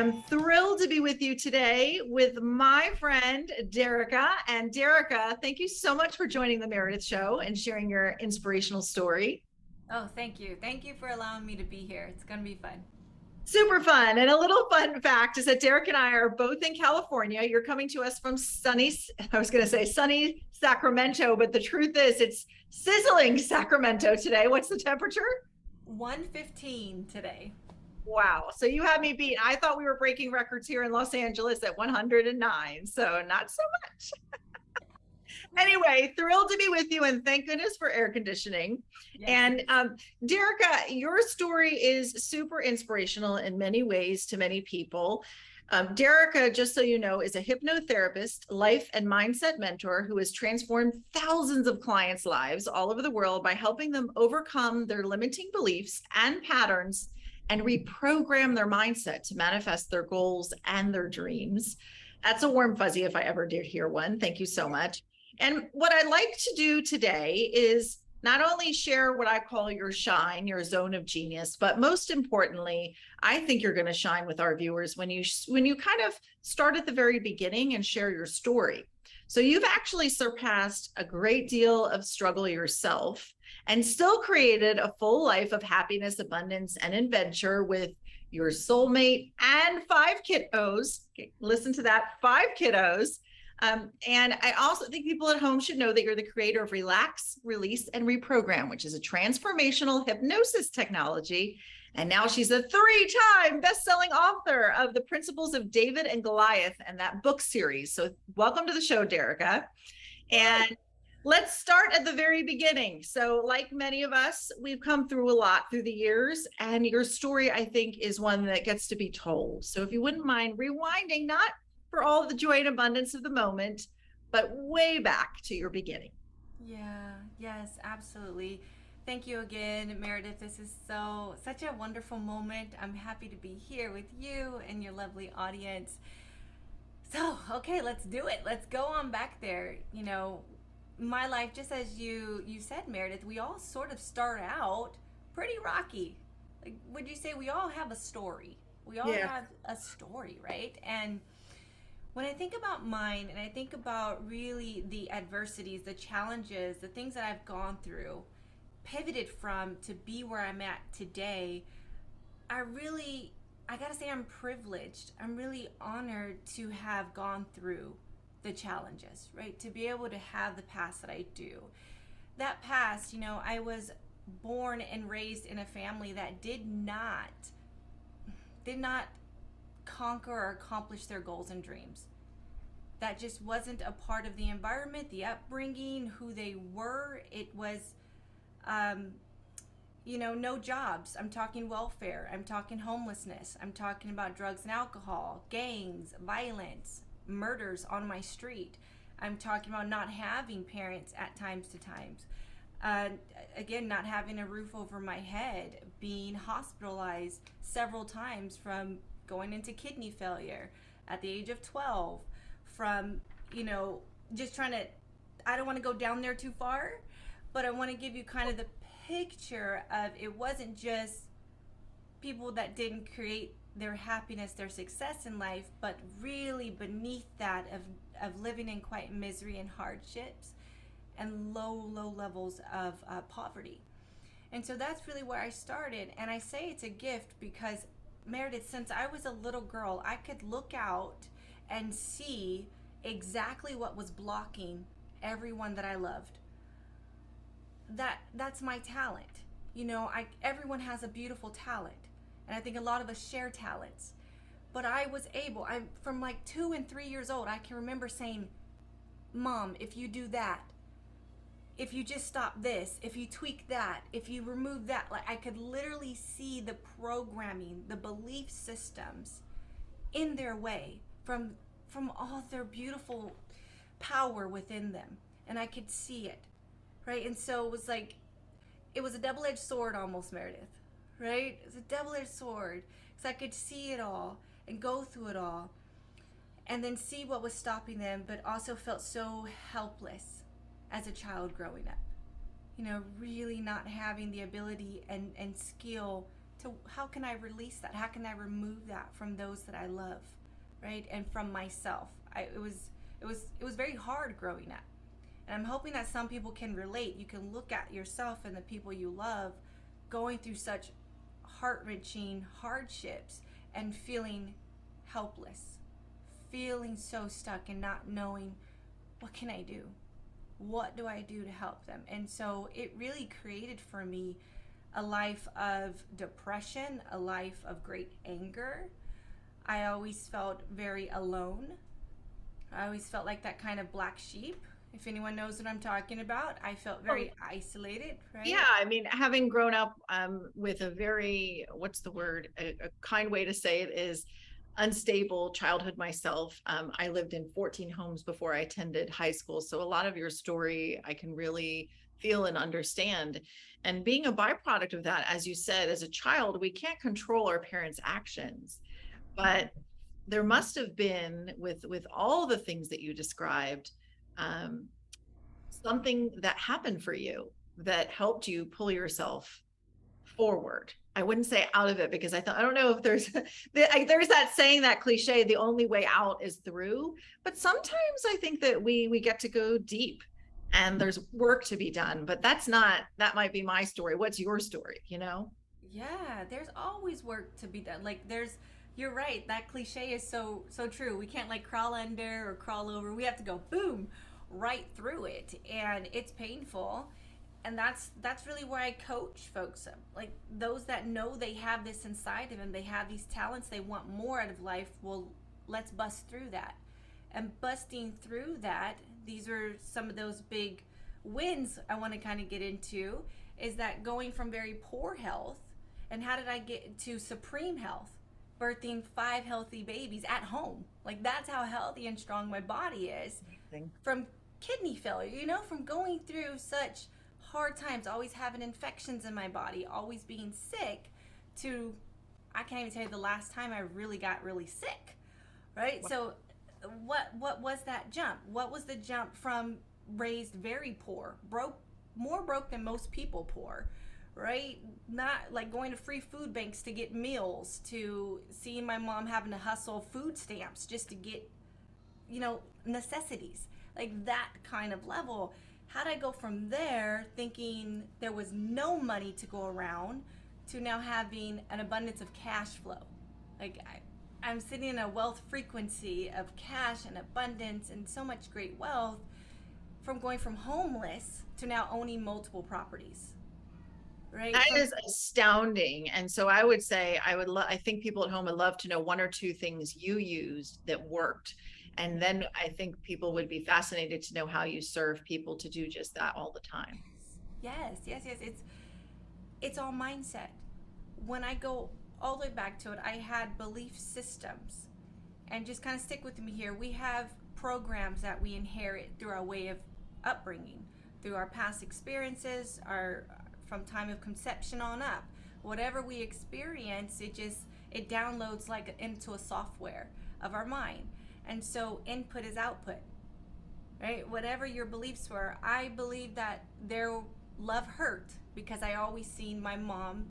am thrilled to be with you today with my friend Derika. And Derika, thank you so much for joining the Meredith Show and sharing your inspirational story. Oh, thank you. Thank you for allowing me to be here. It's going to be fun. Super fun. And a little fun fact is that Derek and I are both in California. You're coming to us from sunny, I was going to say sunny Sacramento, but the truth is it's sizzling Sacramento today. What's the temperature? 1:15 today. Wow. So you had me beat. I thought we were breaking records here in Los Angeles at 109. So not so much. Anyway, thrilled to be with you, and thank goodness for air conditioning. Yes. And Derika, your story is super inspirational in many ways to many people. Derika, just so you know, is a hypnotherapist, life and mindset mentor who has transformed thousands of clients' lives all over the world by helping them overcome their limiting beliefs and patterns and reprogram their mindset to manifest their goals and their dreams. That's a warm fuzzy if I ever did hear one. Thank you so much. And what I'd like to do today is not only share what I call your shine, your zone of genius, but most importantly, I think you're going to shine with our viewers when you kind of start at the very beginning and share your story. So you've actually surpassed a great deal of struggle yourself and still created a full life of happiness, abundance, and adventure with your soulmate and five kiddos. Listen to that, five kiddos. And I also think people at home should know that you're the creator of Relax, Release, and Reprogram, which is a transformational hypnosis technology. And now she's a three-time best-selling author of The Principles of David and Goliath and that book series. So welcome to the show, Derika. And let's start at the very beginning. So like many of us, we've come through a lot through the years, and your story, I think, is one that gets to be told. So if you wouldn't mind rewinding, not for all the joy and abundance of the moment, but way back to your beginning. Yeah, yes, absolutely. Thank you again, Meredith. This is such a wonderful moment. I'm happy to be here with you and your lovely audience. So, okay, let's do it. Let's go on back there. My life, just as you said, Meredith, we all sort of start out pretty rocky. Like, would you say we all have a story? We all Yeah. have a story, right? And when I think about mine and I think about really the adversities, the challenges, the things that I've gone through, pivoted from to be where I'm at today, I gotta say, I'm privileged. I'm really honored to have gone through the challenges, right? To be able to have the past that I do. That past, I was born and raised in a family that did not conquer or accomplish their goals and dreams. That just wasn't a part of the environment, the upbringing, who they were. It was, no jobs. I'm talking welfare. I'm talking homelessness. I'm talking about drugs and alcohol, gangs, violence, murders on my street. I'm talking about not having parents at times to times. Uh, Again, not having a roof over my head, being hospitalized several times from going into kidney failure at the age of 12, from, just trying to, I don't want to go down there too far, but I want to give you kind of the picture of it wasn't just people that didn't create their happiness, their success in life, but really beneath that of living in quite misery and hardships and low levels of poverty. And so that's really where I started. And I say it's a gift because, Meredith, since I was a little girl, I could look out and see exactly what was blocking everyone that I loved. That's my talent. Everyone has a beautiful talent, and I think a lot of us share talents. But I'm from like 2 and 3 years old. I can remember saying, "Mom, if you do that, if you just stop this, if you tweak that, if you remove that," like I could literally see the programming, the belief systems in their way from all their beautiful power within them, and I could see it, right? And so it was a double-edged sword almost, Meredith, right? It's a double-edged sword because I could see it all and go through it all and then see what was stopping them, but also felt so helpless as a child growing up. Really not having the ability and skill to how can I release that? How can I remove that from those that I love, right? And from myself. It was very hard growing up. And I'm hoping that some people can relate. You can look at yourself and the people you love going through such heart-wrenching hardships and feeling helpless, feeling so stuck and not knowing, what can I do? What do I do to help them? And so it really created for me a life of depression, a life of great anger. I always felt very alone. I always felt like that kind of black sheep. If anyone knows what I'm talking about, I felt very isolated, right? Yeah, I mean, having grown up with a very, what's the word? A kind way to say it is unstable childhood myself. I lived in 14 homes before I attended high school. So a lot of your story I can really feel and understand. And being a byproduct of that, as you said, as a child, we can't control our parents' actions. But there must have been, with all the things that you described, something that happened for you that helped you pull yourself forward. I wouldn't say out of it, because I don't know if there's that saying, that cliche, the only way out is through. But sometimes I think that we get to go deep and there's work to be done. But that might be my story. What's your story, you know? Yeah, there's always work to be done. Like you're right. That cliche is so true. We can't like crawl under or crawl over. We have to go boom right through it, and it's painful. And that's really where I coach folks, like those that know they have this inside of them, they have these talents, they want more out of life. Well, let's bust through that. And busting through that, these are some of those big wins I want to kind of get into, is that going from very poor health, and how did I get to supreme health, birthing 5 healthy babies at home. Like that's how healthy and strong my body is. Amazing. From kidney failure, from going through such hard times, always having infections in my body, always being sick, to I can't even tell you the last time I really got really sick, right? Wow. So what was that jump? What was the jump from raised very poor, more broke than most people poor, right? Not like going to free food banks to get meals, to seeing my mom having to hustle food stamps just to get, necessities, like that kind of level. How did I go from there, thinking there was no money to go around, to now having an abundance of cash flow? Like I'm sitting in a wealth frequency of cash and abundance and so much great wealth, from going from homeless to now owning multiple properties. Right? That is astounding. And so I would say I think people at home would love to know 1 or 2 things you used that worked. And then I think people would be fascinated to know how you serve people to do just that all the time. Yes. It's all mindset. When I go all the way back to it, I had belief systems. And just kind of stick with me here. We have programs that we inherit through our way of upbringing, through our past experiences, from time of conception on up. Whatever we experience, it downloads like into a software of our mind. And so input is output, right? Whatever your beliefs were, I believe that their love hurt because I always seen my mom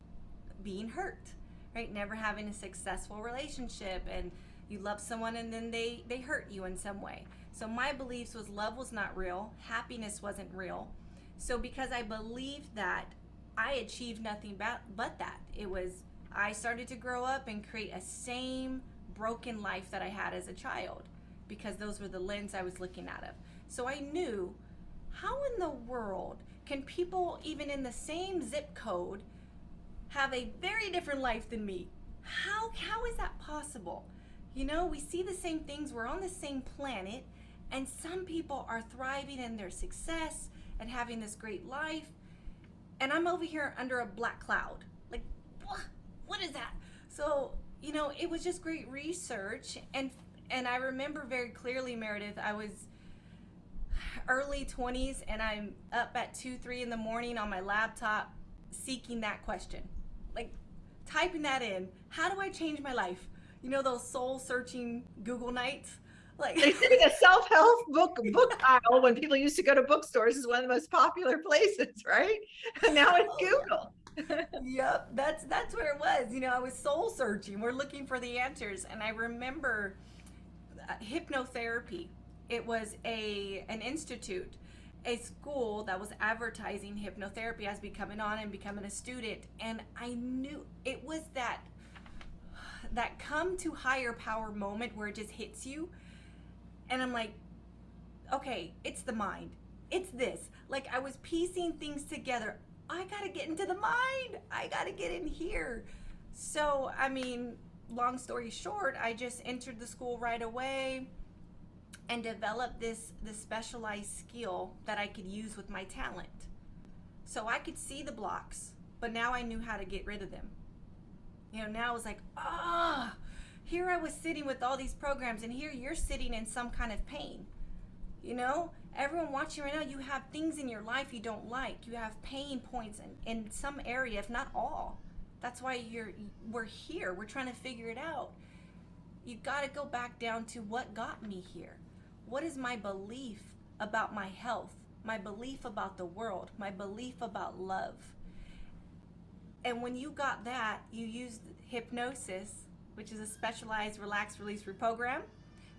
being hurt, right? Never having a successful relationship, and you love someone and then they hurt you in some way. So my beliefs was love was not real, happiness wasn't real. So because I believed that, I achieved nothing but that. I started to grow up and create a same broken life that I had as a child, because those were the lens I was looking out of. So I knew, how in the world can people even in the same zip code have a very different life than me? How is that possible? We see the same things, we're on the same planet, and some people are thriving in their success and having this great life, and I'm over here under a black cloud. Like, what is that? So it was just great research, and I remember very clearly, Meredith, I was early 20s, and I'm up at 2-3 in the morning on my laptop seeking that question, like typing that in. How do I change my life? Those soul searching Google nights. Like they think a self-help book aisle, when people used to go to bookstores, is one of the most popular places, right? And now it's Google. Yep, that's where it was. You know, I was soul searching. We're looking for the answers, and I remember hypnotherapy. It was a an institute, a school that was advertising hypnotherapy as becoming on and becoming a student, and I knew it was that come to higher power moment where it just hits you, and I'm like, okay, it's the mind. It's this. Like I was piecing things together. I gotta get into the mind. I gotta get in here. So, I mean, long story short, I just entered the school right away and developed this specialized skill that I could use with my talent. So I could see the blocks, but now I knew how to get rid of them. You know, now I was like, ah, here I was sitting with all these programs, and here you're sitting in some kind of pain. You know, everyone watching right now, you have things in your life you don't like. You have pain points in some area, if not all. That's why we're here. We're trying to figure it out. You got to go back down to what got me here. What is my belief about my health? My belief about the world? My belief about love? And when you got that, you used hypnosis, which is a specialized relax release reprogram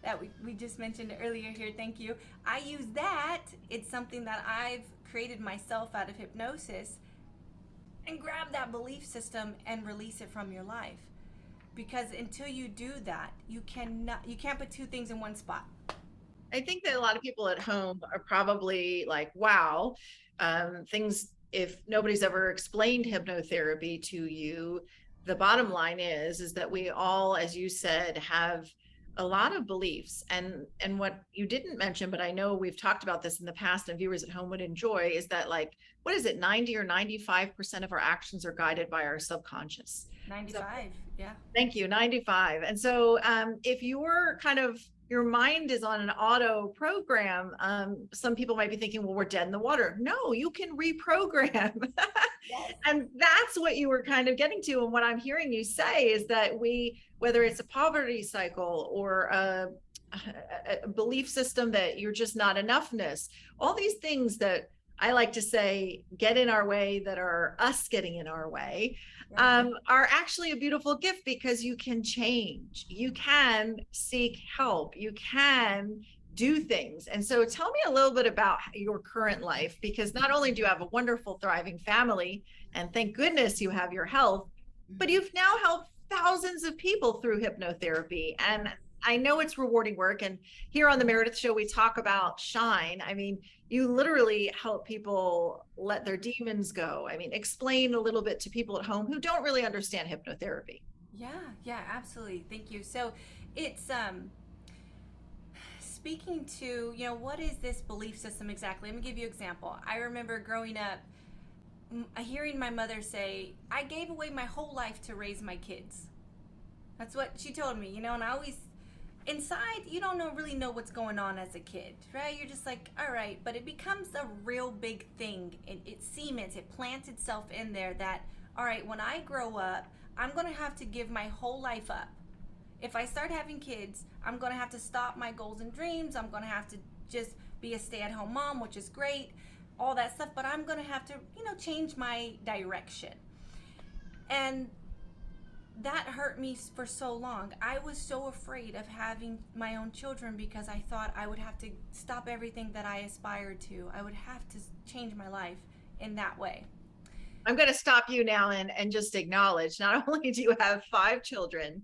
that we just mentioned earlier here. Thank you. I use that. It's something that I've created myself out of hypnosis, and grab that belief system and release it from your life. Because until you do that, you can't put two things in one spot. I think that a lot of people at home are probably like, wow, things, if nobody's ever explained hypnotherapy to you, the bottom line is that we all, as you said, have a lot of beliefs. And what you didn't mention, but I know we've talked about this in the past and viewers at home would enjoy, is that like, what is it, 90 or 95% of our actions are guided by our subconscious. 95, yeah. Thank you, 95. And so if you're kind of, your mind is on an auto program, some people might be thinking, well, we're dead in the water. No, you can reprogram. Yes. And that's what you were kind of getting to. And what I'm hearing you say is that whether it's a poverty cycle or a belief system that you're just not enoughness, all these things that I like to say get in our way, that are us getting in our way, are actually a beautiful gift, because you can change, you can seek help, you can do things. And so tell me a little bit about your current life, because not only do you have a wonderful, thriving family, and thank goodness you have your health, but you've now helped thousands of people through hypnotherapy. And I know it's rewarding work. And here on the Meredith Show, we talk about shine. I mean, you literally help people let their demons go. I mean, explain a little bit to people at home who don't really understand hypnotherapy. Yeah, absolutely. Thank you. So it's speaking to, you know, what is this belief system exactly? Let me give you an example. I remember growing up hearing my mother say, I gave away my whole life to raise my kids. That's what she told me, you know, and I always, inside, you don't really know what's going on as a kid, right? You're just like, all right, but it becomes a real big thing. It cements, it plants itself in there that, all right, when I grow up, I'm going to have to give my whole life up. If I start having kids, I'm going to have to stop my goals and dreams. I'm going to have to just be a stay-at-home mom, which is great, all that stuff, but I'm going to have to, you know, change my direction. And that hurt me for so long. I was so afraid of having my own children because I thought I would have to stop everything that I aspired to. I would have to change my life in that way. I'm going to stop you now and just acknowledge, not only do you have 5 children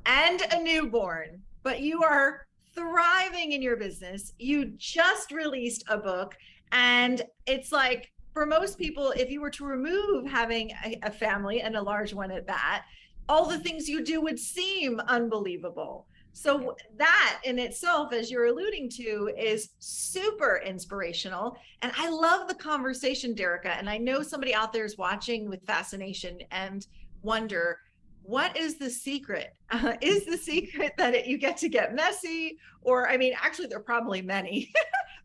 and a newborn, but you are thriving in your business. You just released a book, and it's like, for most people, if you were to remove having a family, and a large one at that, all the things you do would seem unbelievable. So that in itself, as you're alluding to, is super inspirational. And I love the conversation, Derika. And I know somebody out there is watching with fascination and wonder, what is the secret? Is the secret that you get messy? Or, I mean, actually, there are probably many,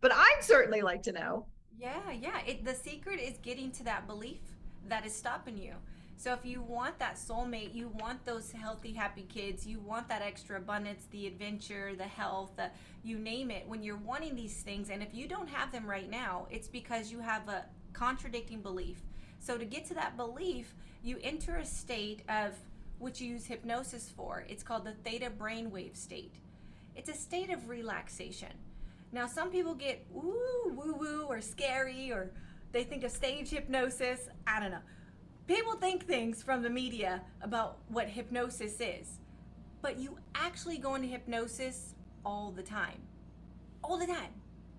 but I'd certainly like to know. Yeah. The secret is getting to that belief that is stopping you. So if you want that soulmate, you want those healthy, happy kids, you want that extra abundance, the adventure, the health, you name it, when you're wanting these things, and if you don't have them right now, it's because you have a contradicting belief So to get to that belief, you enter a state of which you use hypnosis for. It's called the theta brainwave state. It's a state of relaxation. Now, some people get woo woo or scary, or they think of stage hypnosis. I don't know. People think things from the media about what hypnosis is, but you actually go into hypnosis all the time. All the time.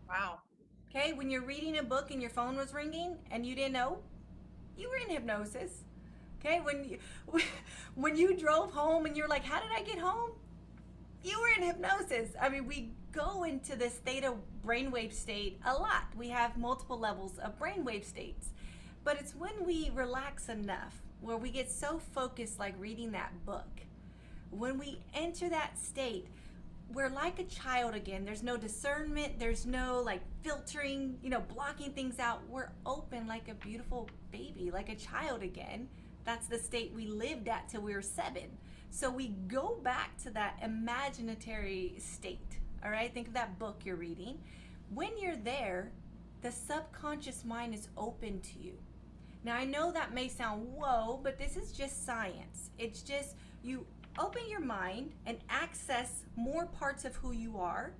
Wow. Okay? When you're reading a book and your phone was ringing and you didn't know, you were in hypnosis. Okay? When you drove home and you're like, how did I get home? You were in hypnosis. I mean, we go into this theta brainwave state a lot. We have multiple levels of brainwave states. But it's when we relax enough, where we get so focused, like reading that book. When we enter that state, we're like a child again. There's no discernment. There's no like filtering, blocking things out. We're open like a beautiful baby, like a child again. That's the state we lived at till we were 7. So we go back to that imaginary state. All right, think of that book you're reading. When you're there, the subconscious mind is open to you. Now, I know that may sound whoa, but this is just science. It's just you open your mind and access more parts of who you are.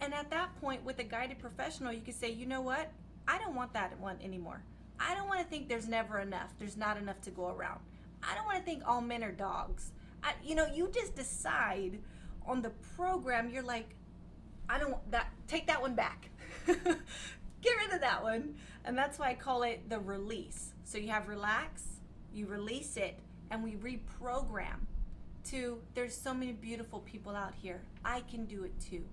And at that point, with a guided professional, you can say, you know what? I don't want that one anymore. I don't want to think there's never enough. There's not enough to go around. I don't want to think all men are dogs. You just decide on the program. You're like, I don't want that. Take that one back. Get rid of that one. And that's why I call it the release. So you have relax, you release it, and we reprogram to there's so many beautiful people out here. I can do it too.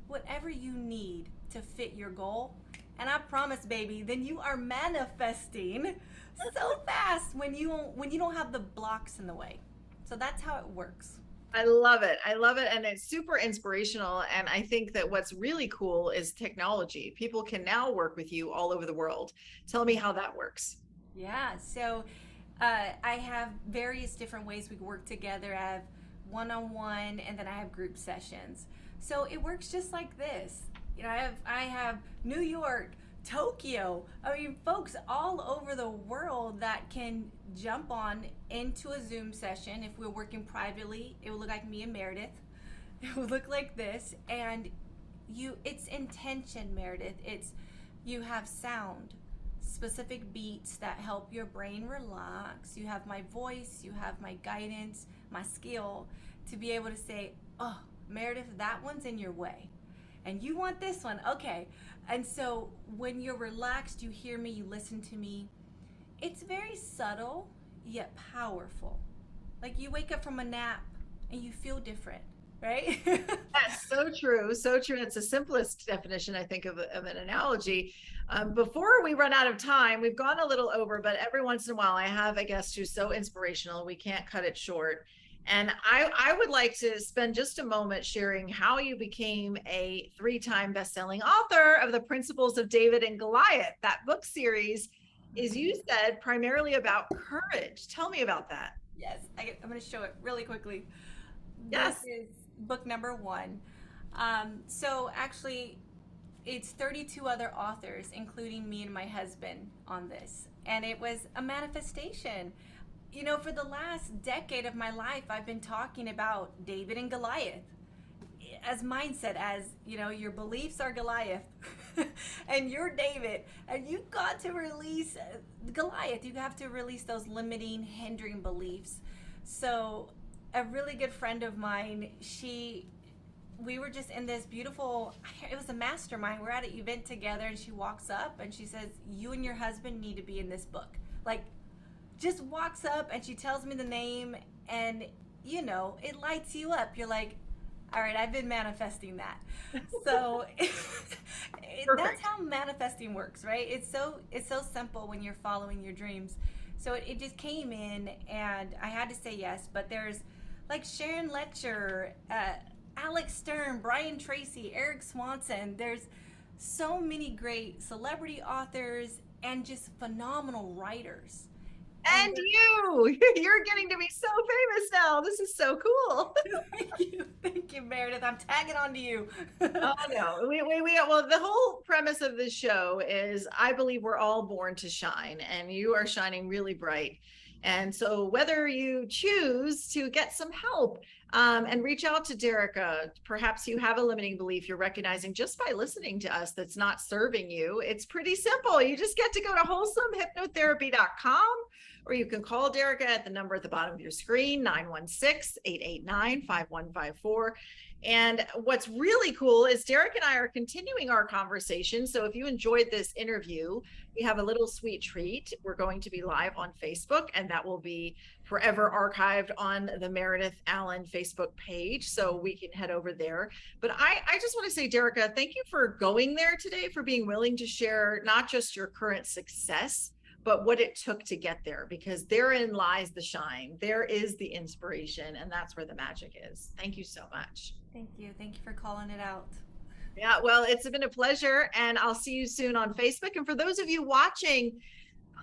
Whatever you need to fit your goal. And I promise, baby, then you are manifesting so fast when you don't have the blocks in the way. So that's how it works. I love it. I love it. And it's super inspirational. And I think that what's really cool is technology. People can now work with you all over the world. Tell me how that works. Yeah. So I have various different ways we work together. I have one-on-one, and then I have group sessions. So it works just like this. I have New York, Tokyo. I mean, folks all over the world that can jump on into a Zoom session. If we're working privately, it would look like me and Meredith. It would look like this. And it's intention, Meredith. You have sound, specific beats that help your brain relax. You have my voice, you have my guidance, my skill to be able to say, oh, Meredith, that one's in your way. And you want this one, okay. And so when you're relaxed, you hear me, you listen to me. It's very subtle, yet powerful. Like you wake up from a nap and you feel different, right? That's so true. So true. It's the simplest definition, I think, of an analogy. Before we run out of time, we've gone a little over, but every once in a while I have a guest who's so inspirational, we can't cut it short. And I would like to spend just a moment sharing how you became a 3-time best-selling author of The Principles of David and Goliath. That book series is, you said, primarily about courage. Tell me about that. Yes, I'm going to show it really quickly. Yes. This is book number 1. So actually, it's 32 other authors, including me and my husband, on this. And it was a manifestation. For the last decade of my life, I've been talking about David and Goliath as mindset, as, your beliefs are Goliath and you're David, and you've got to release Goliath. You have to release those limiting, hindering beliefs. So a really good friend of mine, we were just in this beautiful, it was a mastermind. We're at an event together, and she walks up and she says, you and your husband need to be in this book. Like, just walks up and she tells me the name, and it lights you up. You're like, all right, I've been manifesting that. So that's how manifesting works, right? It's so simple when you're following your dreams. So it just came in, and I had to say yes. But there's like Sharon Letcher, Alex Stern, Brian Tracy, Eric Swanson. There's so many great celebrity authors and just phenomenal writers. And you're getting to be so famous now. This is so cool. Thank you, Meredith. I'm tagging on to you. Oh no, well, the whole premise of this show is I believe we're all born to shine, and you are shining really bright. And so whether you choose to get some help and reach out to Derika, perhaps you have a limiting belief you're recognizing just by listening to us that's not serving you. It's pretty simple. You just get to go to wholesomehypnotherapy.com, or you can call Derika at the number at the bottom of your screen, 916-889-5154. And what's really cool is Derek and I are continuing our conversation. So if you enjoyed this interview, we have a little sweet treat. We're going to be live on Facebook, and that will be forever archived on the Meredith Allen Facebook page. So we can head over there. But I just want to say, Derika, thank you for going there today, for being willing to share not just your current success, but what it took to get there, because therein lies the shine. There is the inspiration, and that's where the magic is. Thank you so much. Thank you. Thank you for calling it out. Yeah, well, it's been a pleasure, and I'll see you soon on Facebook. And for those of you watching,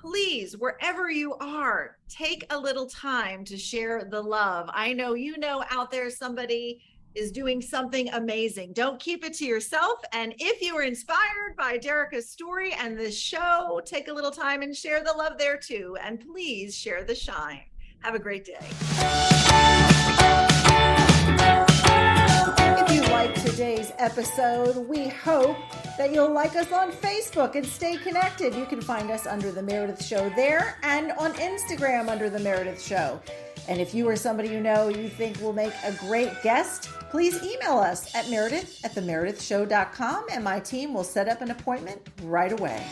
please, wherever you are, take a little time to share the love. I know out there somebody is doing something amazing. Don't keep it to yourself. And if you were inspired by Derika's story and this show, take a little time and share the love there too. And please share the shine. Have a great day. If you liked today's episode, we hope that you'll like us on Facebook and stay connected. You can find us under The Meredith Show there, and on Instagram under The Meredith Show. And if you or somebody you think will make a great guest, please email us at meredith@themeredithshow.com, and my team will set up an appointment right away.